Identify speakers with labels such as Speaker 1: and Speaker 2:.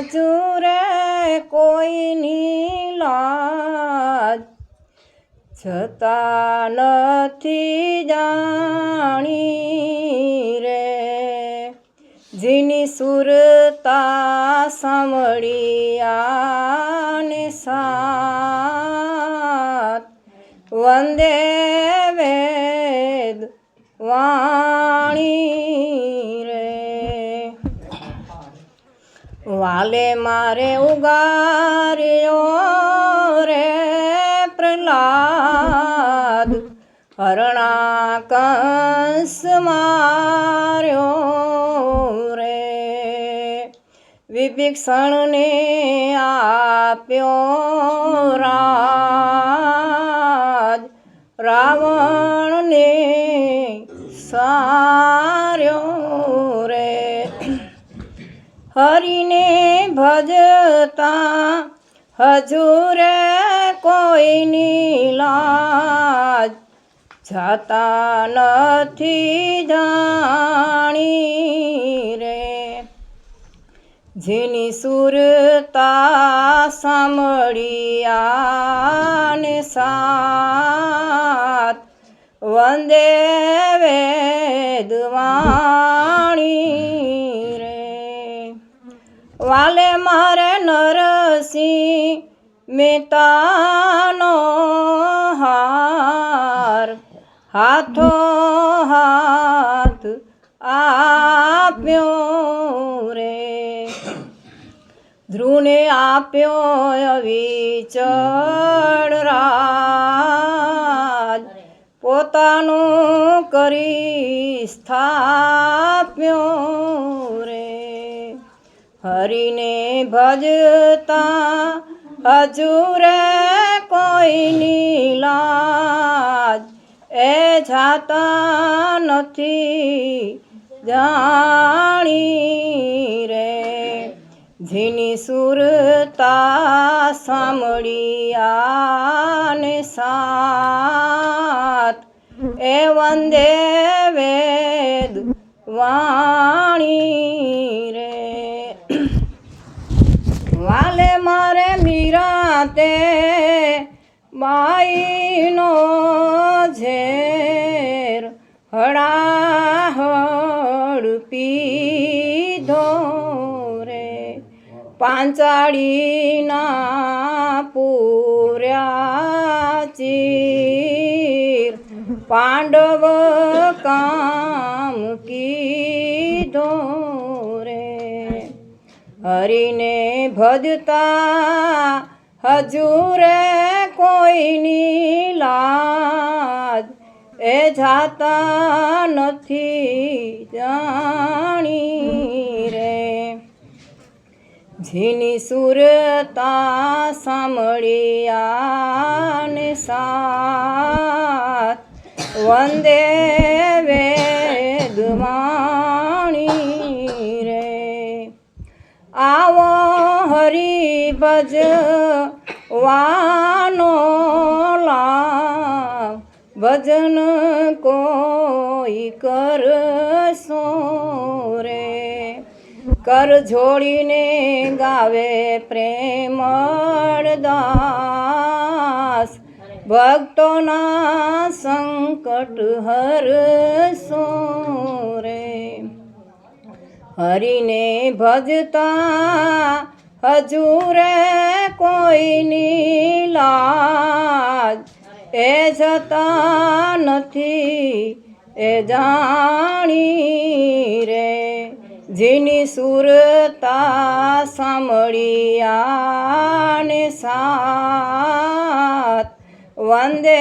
Speaker 1: હજુ રે કોઈની લાજ છતાં નથી જાણી રે જેની સુરતા સાંભળ્યાને સાત વંદે વેદ વાણી રે વાલે મારે ઉગાર્યો રે પ્રહલાદ હરણા કંસ માર્યો રે વિભીષણને આપ્યો રાજ રાવણને સાર્યો રે હરિને ભજતા હજુ રે કોઈની લાજ છતાં નથી જાણી રે જેની સુરતા સાંભળ્યાને સાત વંદે વેદ વાણી રે વાલે મારે નરસિંહ મહેતાનો હાર હાથો હાથ આપ્યો રે ધ્રુવને આપ્યો અવિચળ રાજ પોતાનું કરી સ્થાપ્યો રે હરિને ભજતા હજુ રે કોઈની લાજ એ જાતા નથી જાણી રે જેની સુરતા સાંભળ્યાને સાત એ વંદે વેદ વાણી રે વાલે મારે મીરા તે બાઈનો ઝેર હળાહળ પીધો રે પાંચાળીના પૂર્યા ચીર પાંડવ કામ કીધો રે હરિને ભજતા હજુ રે કોઈની લાજ એ જાતા નથી જાણી રે જેની સુરતા સાંભળ્યાને સાત વંદે વેદ વાણી રે આવો હરિભજ વાનો લાવ ભજન કોઈ કરશો રે કર જોડીને ગાવે પ્રેમળ દાસ ભક્તોના સંકટ હરશો રે હરિને ભજતા હજુ રે કોઈની લાજ એ જતા નથી એ જાણી રે જેની સુરતા સાંભળ્યાને સાત વંદે